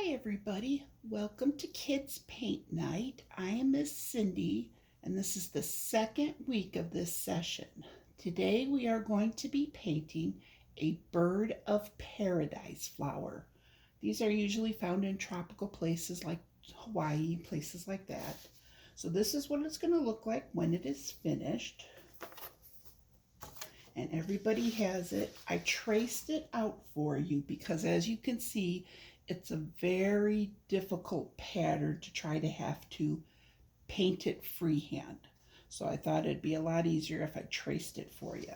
Hi everybody, welcome to Kids Paint Night. I am Miss Cindy and this is the second week of this session. Today we are going to be painting a bird of paradise flower. These are usually found in tropical places like Hawaii, places like that. So this is what it's going to look like when it is finished. And everybody has it. I traced it out for you because as you can see, it's a very difficult pattern to try to have to paint it freehand. So I thought it'd be a lot easier if I traced it for you.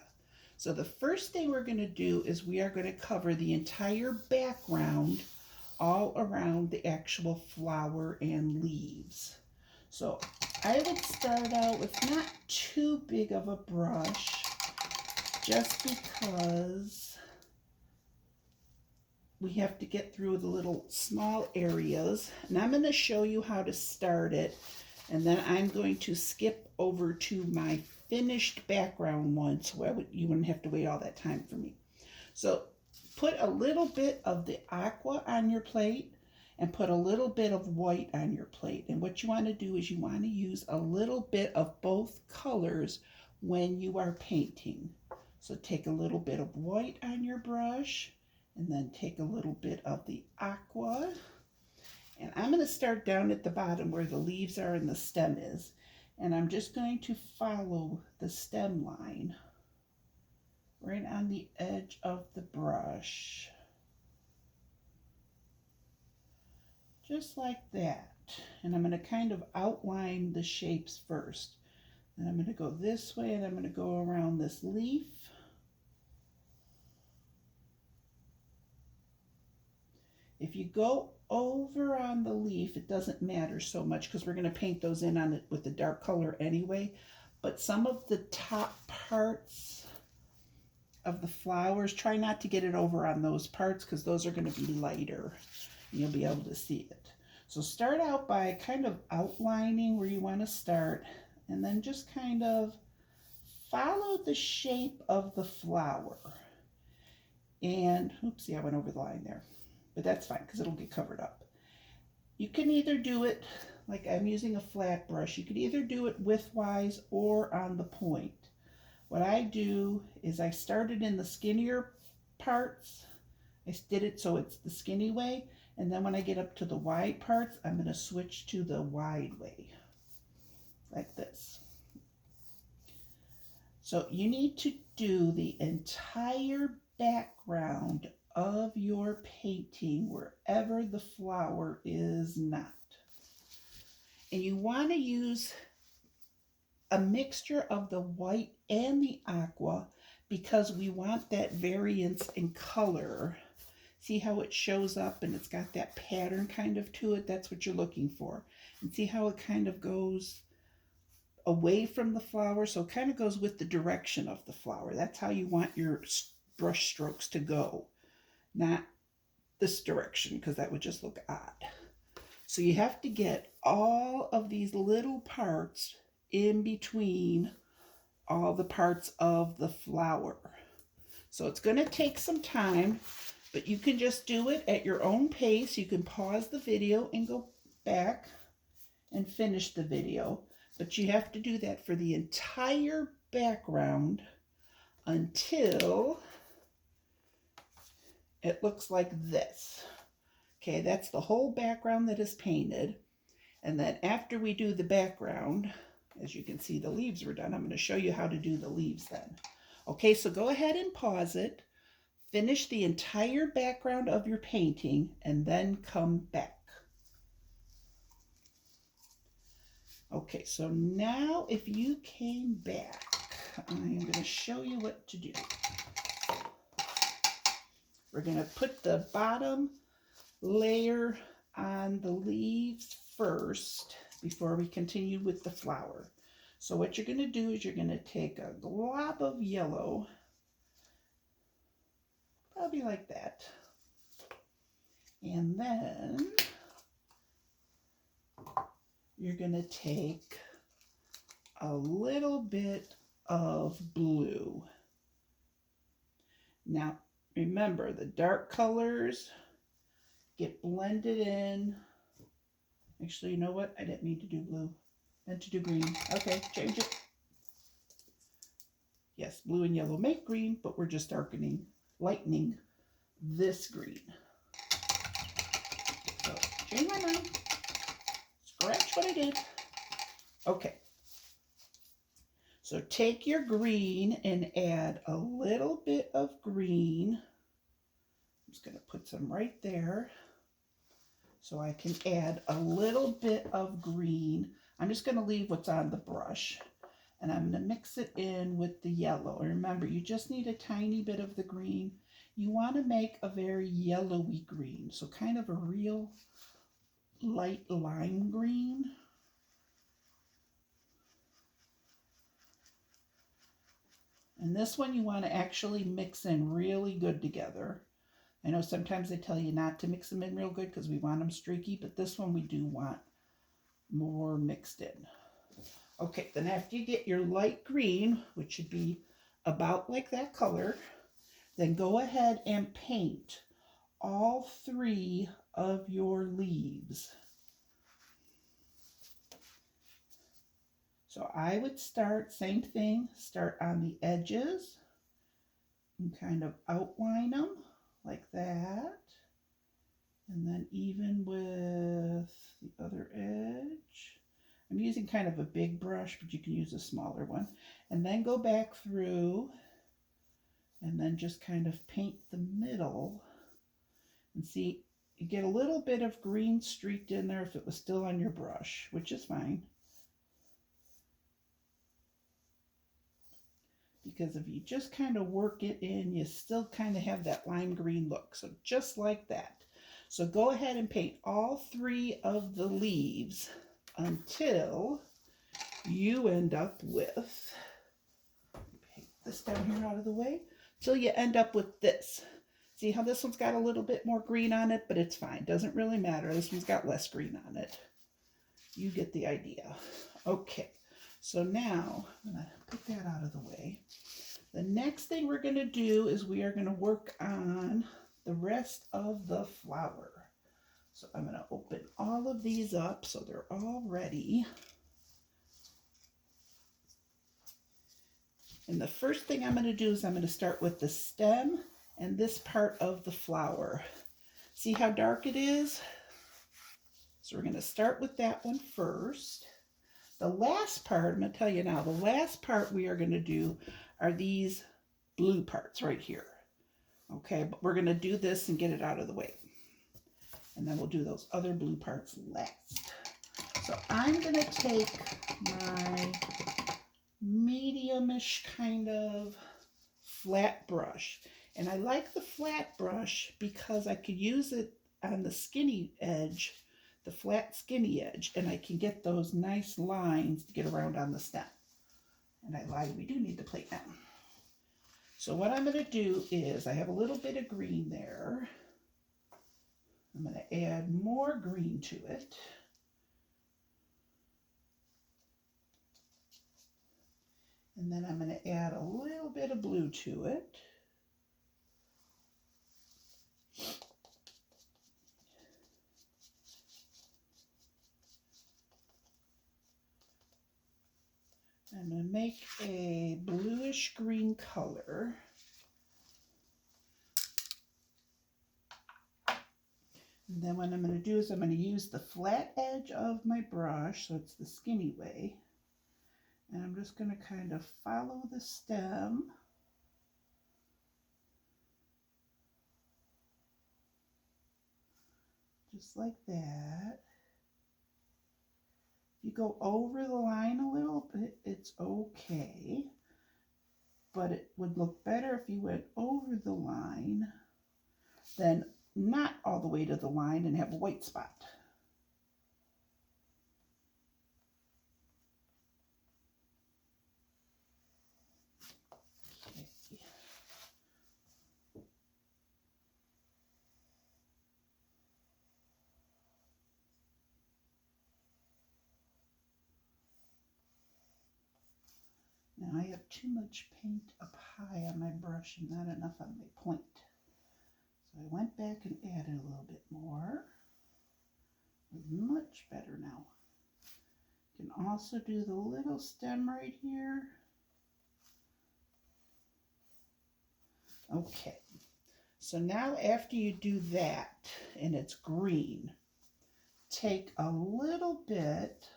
So the first thing we're going to do is we are going to cover the entire background all around the actual flower and leaves. So I would start out with not too big of a brush, just because we have to get through the little small areas. And I'm going to show you how to start it, and then I'm going to skip over to my finished background one so you wouldn't have to wait all that time for me. So put a little bit of the aqua on your plate and put a little bit of white on your plate. And what you want to do is you want to use a little bit of both colors when you are painting. So take a little bit of white on your brush and then take a little bit of the aqua. And I'm going to start down at the bottom where the leaves are and the stem is. And I'm just going to follow the stem line right on the edge of the brush. Just like that. And I'm going to kind of outline the shapes first. Then I'm going to go this way and I'm going to go around this leaf. If you go over on the leaf, it doesn't matter so much because we're going to paint those in on it with the dark color anyway. But some of the top parts of the flowers, try not to get it over on those parts because those are going to be lighter and you'll be able to see it. So start out by kind of outlining where you want to start and then just kind of follow the shape of the flower. And, oopsie, I went over the line there. But that's fine because it'll get covered up. You can either do it, like I'm using a flat brush, you could either do it widthwise or on the point. What I do is I started in the skinnier parts. I did it so it's the skinny way. And then when I get up to the wide parts, I'm going to switch to the wide way. Like this. So you need to do the entire background of your painting wherever the flower is not. And you want to use a mixture of the white and the aqua because we want that variance in color. See how it shows up and it's got that pattern kind of to it? That's what you're looking for. And see how it kind of goes away from the flower, so it kind of goes with the direction of the flower. That's how you want your brush strokes to go. Not this direction because that would just look odd. So you have to get all of these little parts in between all the parts of the flower. So it's going to take some time, but you can just do it at your own pace. You can pause the video and go back and finish the video, but you have to do that for the entire background until it looks like this. Okay, that's the whole background that is painted. And then after we do the background, as you can see the leaves were done, I'm going to show you how to do the leaves then. Okay, so go ahead and pause it. Finish the entire background of your painting and then come back. Okay, so now if you came back, I'm going to show you what to do. We're going to put the bottom layer on the leaves first before we continue with the flower. So what you're going to do is you're going to take a glob of yellow, probably like that, and then you're going to take a little bit of blue. Now remember, the dark colors get blended in. Actually, you know what? I didn't mean to do blue. I meant to do green. Okay, change it. Yes, blue and yellow make green, but we're just lightening this green. So, change my mind. Scratch what I did. Okay. So take your green and add a little bit of green. I'm just going to put some right there so I can add a little bit of green. I'm just going to leave what's on the brush, and I'm going to mix it in with the yellow. And remember, you just need a tiny bit of the green. You want to make a very yellowy green, so kind of a real light lime green. And this one you want to actually mix in really good together. I know sometimes they tell you not to mix them in real good because we want them streaky, but this one we do want more mixed in. Okay, then after you get your light green, which should be about like that color, then go ahead and paint all 3 of your leaves. So I would start, same thing, start on the edges and kind of outline them like that. And then even with the other edge, I'm using kind of a big brush, but you can use a smaller one. And then go back through and then just kind of paint the middle. And see, you get a little bit of green streaked in there if it was still on your brush, which is fine. Because if you just kind of work it in, you still kind of have that lime green look. So just like that. So go ahead and paint all 3 of the leaves until you end up with, paint this down here out of the way, till you end up with this. See how this one's got a little bit more green on it, but it's fine. Doesn't really matter. This one's got less green on it. You get the idea. Okay, so now I'm going to put that out of the way. The next thing we're going to do is we are going to work on the rest of the flower. So I'm going to open all of these up so they're all ready. And the first thing I'm going to do is I'm going to start with the stem and this part of the flower. See how dark it is? So we're going to start with that one first. The last part, I'm going to tell you now, the last part we are going to do are these blue parts right here. Okay, but we're going to do this and get it out of the way. And then we'll do those other blue parts last. So I'm going to take my medium-ish kind of flat brush. And I like the flat brush because I could use it on the skinny edge, the flat skinny edge, and I can get those nice lines to get around on the stem. And I lied, we do need the plate now. So what I'm going to do is, I have a little bit of green there. I'm going to add more green to it. And then I'm going to add a little bit of blue to it. I'm going to make a bluish green color. And then what I'm going to do is I'm going to use the flat edge of my brush, so it's the skinny way. And I'm just going to kind of follow the stem. Just like that. If you go over the line a little bit, it's okay. But it would look better if you went over the line than not all the way to the line and have a white spot. Okay. Now I have too much paint up high on my brush and not enough on my point. So I went back and added a little bit more. Much better now. You can also do the little stem right here. Okay, so now after you do that and it's green, take a little bit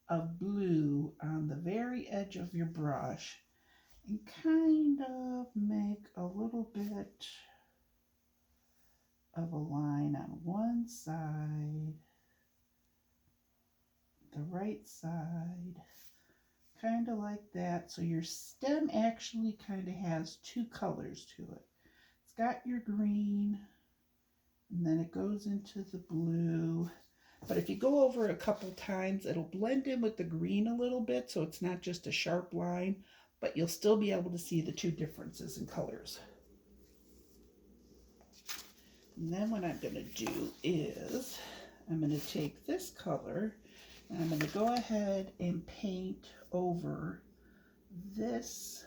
of blue on the very edge of your brush and kind of make a little bit of a line on one side, the right side, kind of like that. So your stem actually kind of has two colors to it. It's got your green and then it goes into the blue. But if you go over it a couple times, it'll blend in with the green a little bit, so it's not just a sharp line, but you'll still be able to see the two differences in colors. And then what I'm going to do is I'm going to take this color and I'm going to go ahead and paint over this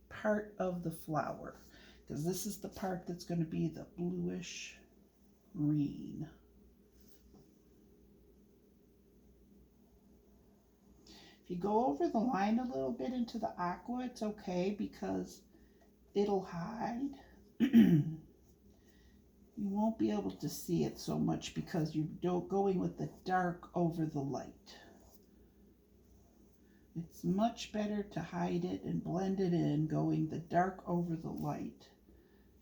part of the flower, because this is the part that's going to be the bluish green. If you go over the line a little bit into the aqua, it's okay because it'll hide. You won't be able to see it so much because you're going with the dark over the light. It's much better to hide it and blend it in going the dark over the light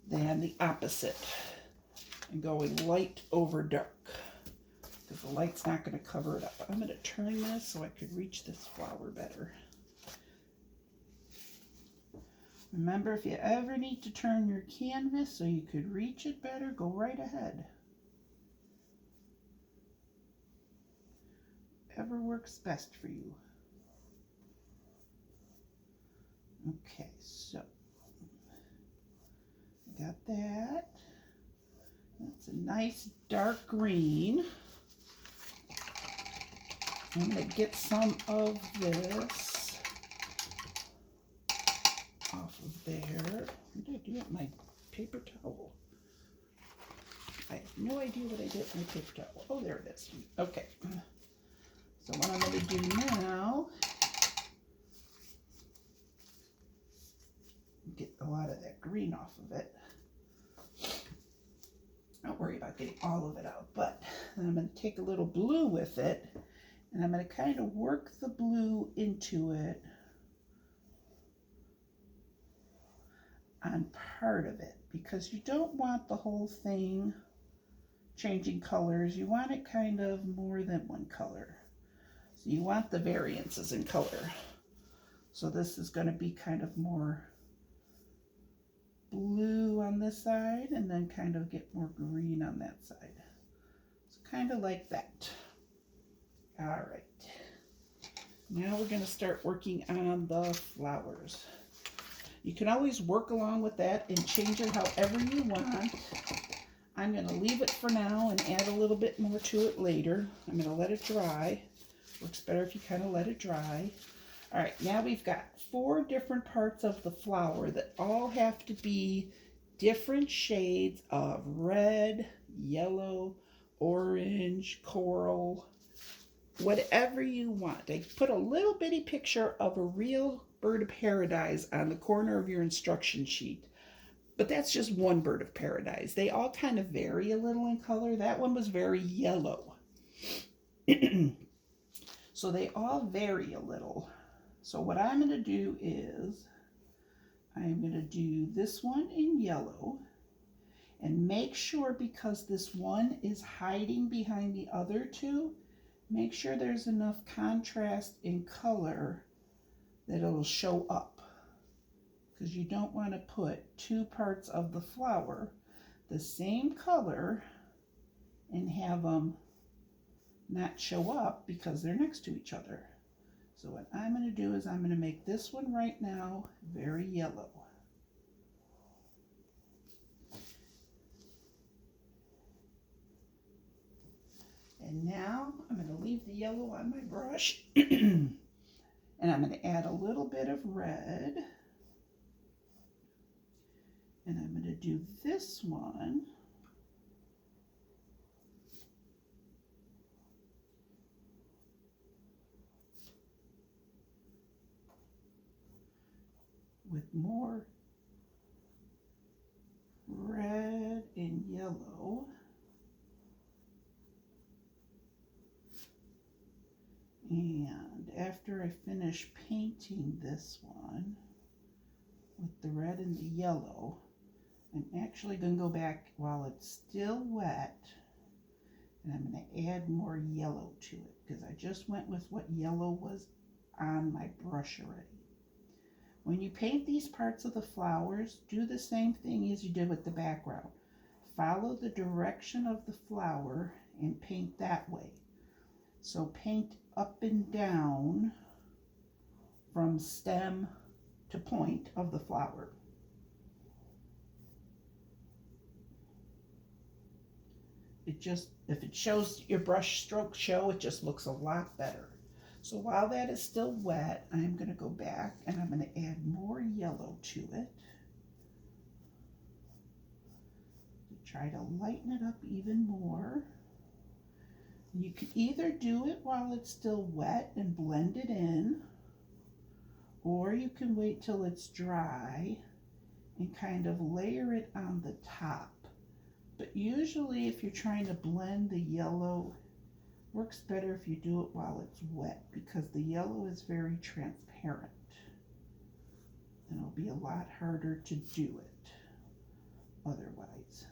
than the opposite and going light over dark, because the light's not going to cover it up. I'm going to turn this so I could reach this flower better. Remember, if you ever need to turn your canvas so you could reach it better, go right ahead. Whatever works best for you. Okay, so got that. That's a nice dark green. I'm going to get some of this off of there. What did I do with my paper towel? I have no idea what I did with my paper towel. Oh, there it is. Okay. So what I'm going to do now, get a lot of that green off of it. Don't worry about getting all of it out, but then I'm going to take a little blue with it, and I'm going to kind of work the blue into it on part of it, because you don't want the whole thing changing colors. You want it kind of more than one color. So you want the variances in color. So this is going to be kind of more blue on this side and then kind of get more green on that side. So kind of like that. All right. Now we're going to start working on the flowers. You can always work along with that and change it however you want. I'm going to leave it for now and add a little bit more to it later. I'm going to let it dry. Works better if you kind of let it dry. All right, now we've got 4 different parts of the flower that all have to be different shades of red, yellow, orange, coral, whatever you want. I put a little bitty picture of a real bird of paradise on the corner of your instruction sheet. But that's just one bird of paradise. They all kind of vary a little in color. That one was very yellow. So they all vary a little. So what I'm going to do is I'm going to do this one in yellow and make sure, because this one is hiding behind the other two, make sure there's enough contrast in color that it'll show up, because you don't want to put 2 parts of the flower the same color and have them not show up because they're next to each other. So what I'm going to do is I'm going to make this one right now very yellow. And now I'm going to leave the yellow on my brush and I'm going to add a little bit of red. And I'm going to do this one. With more red and yellow. And after I finish painting this one with the red and the yellow, I'm actually going to go back while it's still wet, and I'm going to add more yellow to it because I just went with what yellow was on my brush already. When you paint these parts of the flowers, do the same thing as you did with the background. Follow the direction of the flower and paint that way. So paint up and down from stem to point of the flower. It just, if it shows your brush strokes show, it just looks a lot better. So while that is still wet, I'm going to go back and I'm going to add more yellow to it. To try to lighten it up even more. You can either do it while it's still wet and blend it in, or you can wait till it's dry and kind of layer it on the top. But usually if you're trying to blend the yellow, works better if you do it while it's wet because the yellow is very transparent. And it'll be a lot harder to do it otherwise.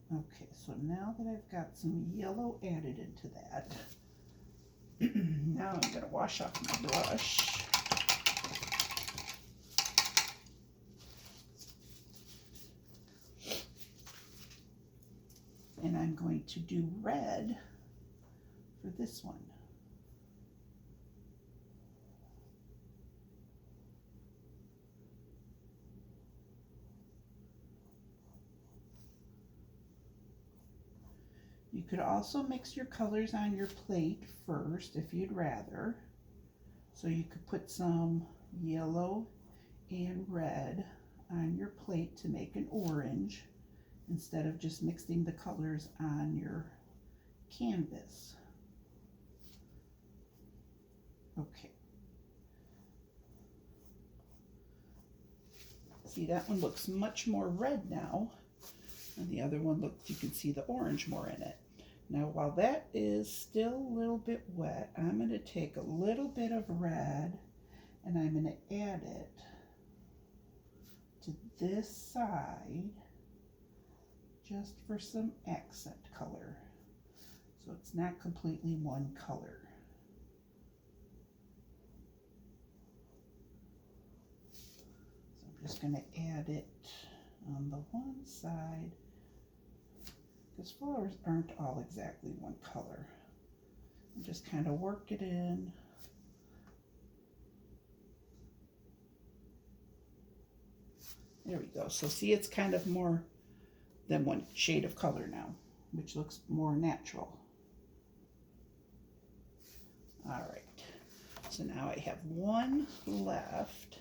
Okay, so now that I've got some yellow added into that, now I'm going to wash off my brush. And I'm going to do red for this one. You could also mix your colors on your plate first if you'd rather. So you could put some yellow and red on your plate to make an orange instead of just mixing the colors on your canvas. Okay. See, that one looks much more red now. And the other one looks, you can see the orange more in it. Now, while that is still a little bit wet, I'm going to take a little bit of red and I'm going to add it to this side just for some accent color. So it's not completely one color. So I'm just going to add it on the one side. Because flowers aren't all exactly one color. And just kind of work it in. There we go. So see, it's kind of more than one shade of color now, which looks more natural. All right. So now I have one left.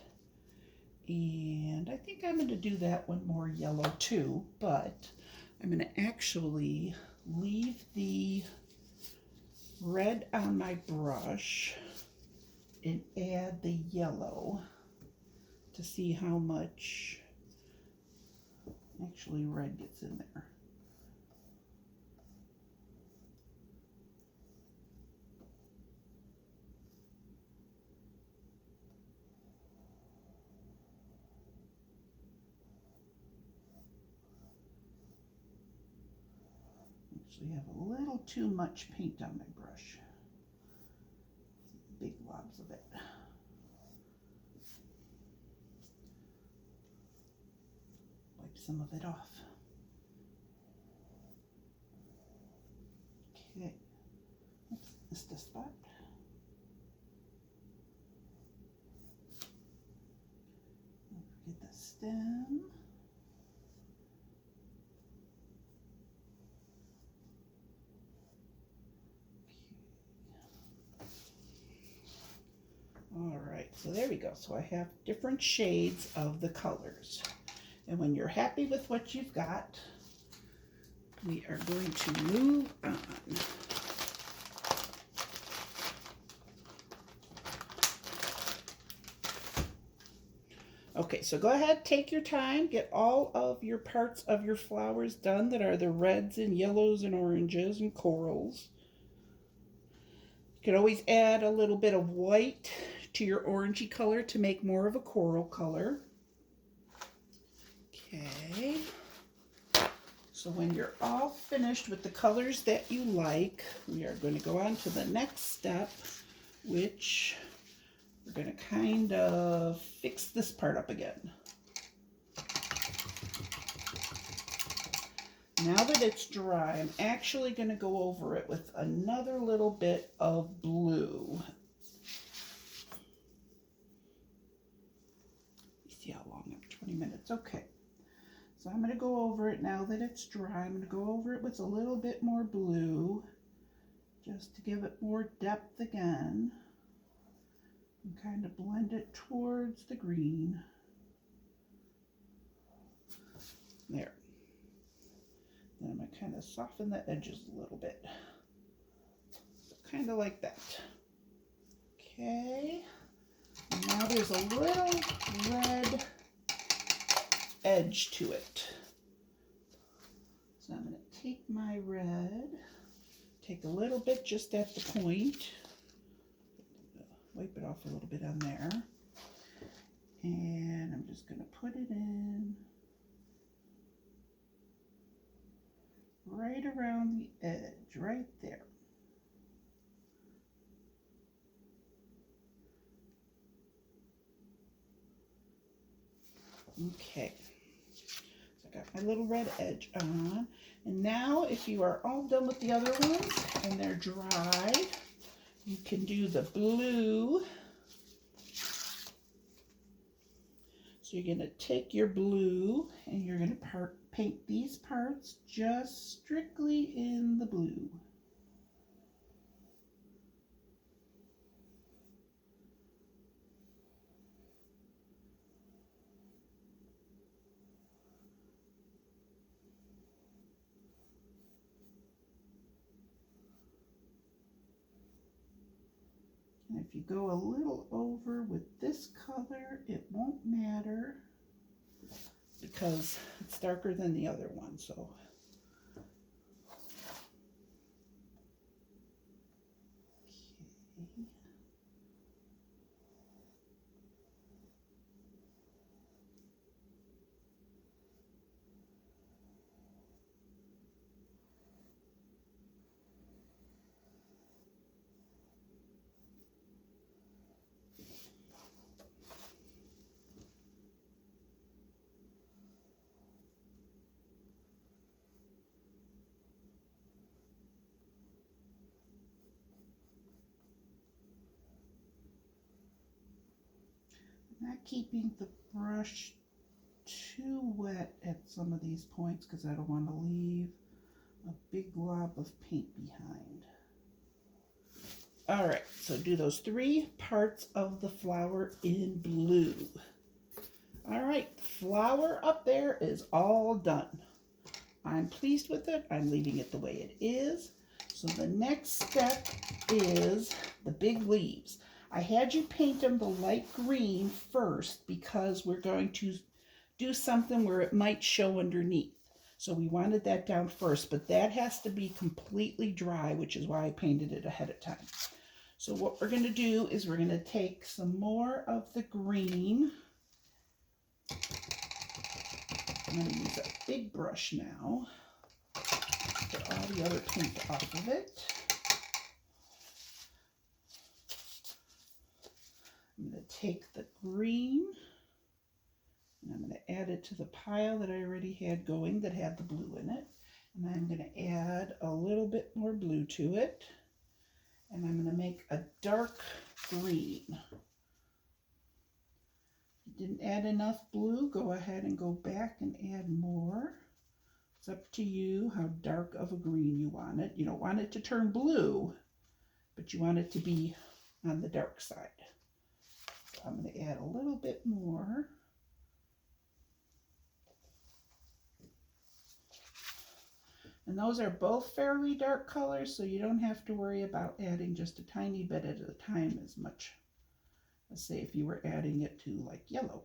And I think I'm going to do that one more yellow too, but I'm going to actually leave the red on my brush and add the yellow to see how much actually red gets in there. Actually have a little too much paint on my brush. Big globs of it. Wipe some of it off. Okay. Oops, missed a spot. Don't forget the stem. All right, so there we go. So I have different shades of the colors. And when you're happy with what you've got, we are going to move on. Okay, so go ahead, take your time, get all of your parts of your flowers done that are the reds and yellows and oranges and corals. You can always add a little bit of white to your orangey color to make more of a coral color. Okay. So when you're all finished with the colors that you like, we are going to go on to the next step, which we're going to kind of fix this part up again. Now that it's dry, I'm actually going to go over it with another little bit of blue. You see how long? 20 minutes. Okay. So I'm going to go over it now that it's dry. I'm going to go over it with a little bit more blue just to give it more depth again. And kind of blend it towards the green. There. Then I'm going to kind of soften the edges a little bit. So kind of like that. Okay. And now there's a little red edge to it. So I'm going to take my red, take a little bit just at the point, wipe it off a little bit on there, and I'm just going to put it in right around the edge, right there. Okay. Got my little red edge on. And now if you are all done with the other ones and they're dry, you can do the blue. So you're going to take your blue and you're going to paint these parts just strictly in the blue. And if you go a little over with this color, it won't matter because it's darker than the other one. So okay. Not keeping the brush too wet at some of these points because I don't want to leave a big glob of paint behind. All right, so do those 3 parts of the flower in blue. All right, flower up there is all done. I'm pleased with it. I'm leaving it the way it is. So the next step is the big leaves. I had you paint them the light green first because we're going to do something where it might show underneath. So we wanted that down first, but that has to be completely dry, which is why I painted it ahead of time. So what we're going to do is we're going to take some more of the green. I'm going to use a big brush now. Get all the other paint off of it. I'm going to take the green and I'm going to add it to the pile that I already had going that had the blue in it. And I'm going to add a little bit more blue to it. And I'm going to make a dark green. If you didn't add enough blue, go ahead and go back and add more. It's up to you how dark of a green you want it. You don't want it to turn blue, but you want it to be on the dark side. So I'm going to add a little bit more. And those are both fairly dark colors, so you don't have to worry about adding just a tiny bit at a time as much as, say, if you were adding it to like yellow.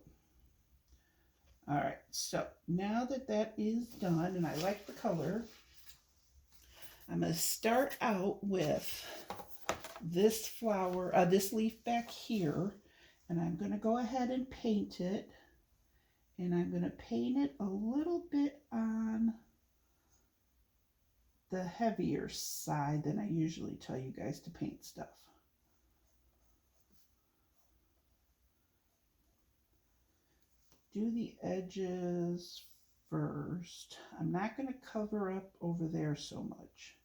All right, so now that that is done, and I like the color, I'm going to start out with this flower, this leaf back here, and I'm going to go ahead and paint it. And I'm going to paint it a little bit on the heavier side than I usually tell you guys to paint stuff. Do the edges first. I'm not going to cover up over there so much.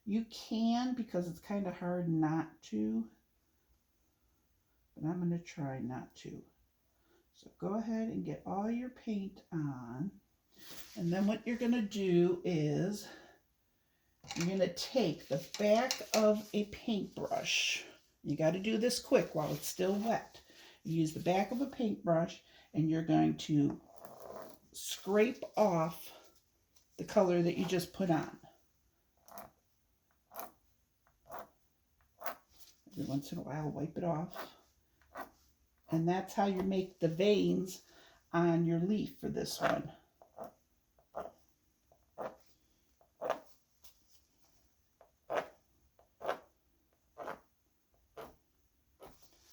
You can, because it's kind of hard not to, but I'm going to try not to. So go ahead and get all your paint on. And then what you're going to do is you're going to take the back of a paintbrush. You got to do this quick while it's still wet. You use the back of a paintbrush and you're going to scrape off the color that you just put on. Every once in a while, wipe it off. And that's how you make the veins on your leaf for this one.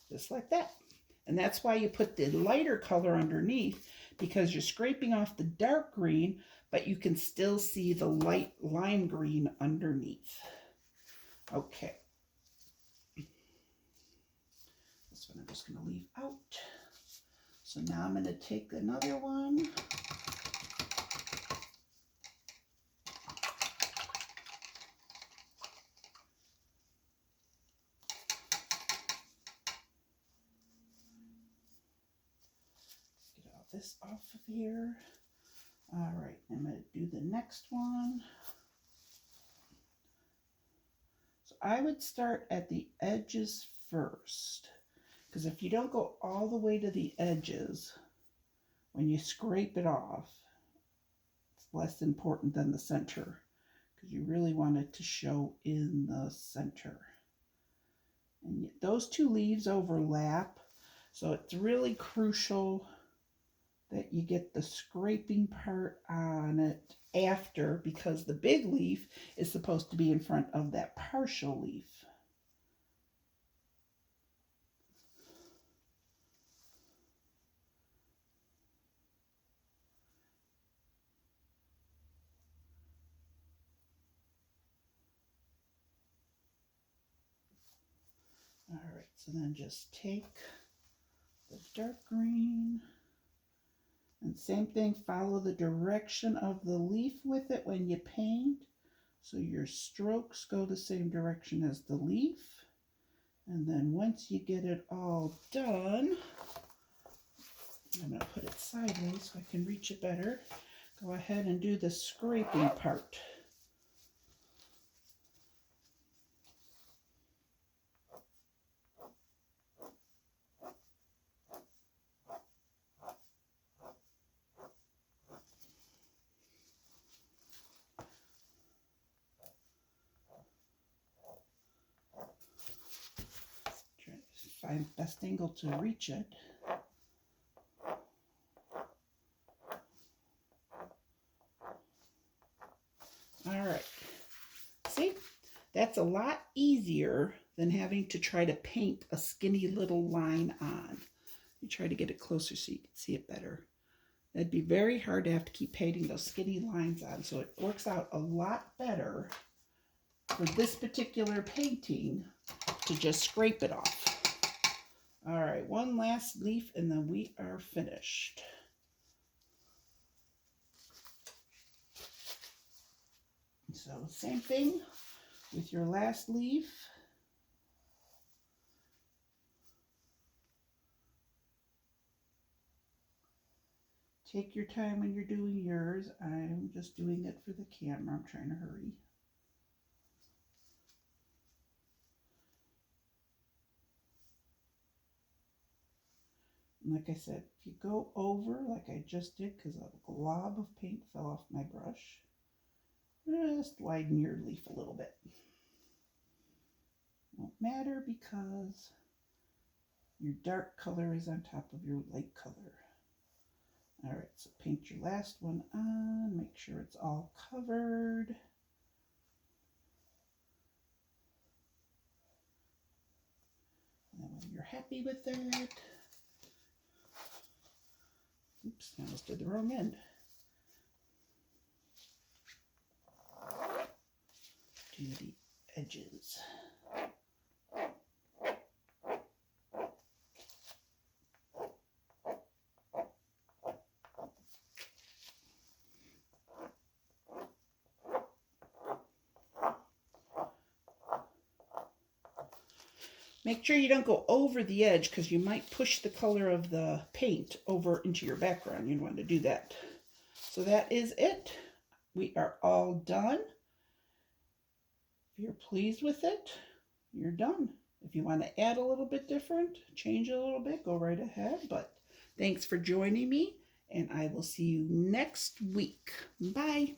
Just like that. And that's why you put the lighter color underneath, because you're scraping off the dark green, but you can still see the light lime green underneath. Okay. This one I'm just going to leave out. So now I'm going to take another one. Get all this off of here. All right, I'm going to do the next one. So I would start at the edges first, because if you don't go all the way to the edges, when you scrape it off, it's less important than the center, because you really want it to show in the center. And those two leaves overlap, so it's really crucial that you get the scraping part on it after, because the big leaf is supposed to be in front of that partial leaf. All right, so then just take the dark green, and same thing, follow the direction of the leaf with it when you paint. So your strokes go the same direction as the leaf. And then once you get it all done, I'm going to put it sideways so I can reach it better. Go ahead and do the scraping part. Try to find the best angle to reach it. All right. See, that's a lot easier than having to try to paint a skinny little line on. You try to get it closer so you can see it better. It'd be very hard to have to keep painting those skinny lines on, so it works out a lot better for this particular painting to just scrape it off. All right, one last leaf and then we are finished. So same thing with your last leaf. Take your time when you're doing yours. I'm just doing it for the camera. I'm trying to hurry. And like I said, if you go over like I just did, because a glob of paint fell off my brush, Just widen your leaf a little bit. Won't matter because your dark color is on top of your light color. All right, so paint your last one on, make sure it's all covered. And when you're happy with that, oops, I almost did the wrong end. Do the edges. Make sure you don't go over the edge because you might push the color of the paint over into your background. You don't want to do that. So that is it. We are all done. If you're pleased with it, you're done. If you want to add a little bit different, change it a little bit, go right ahead. But thanks for joining me, and I will see you next week. Bye.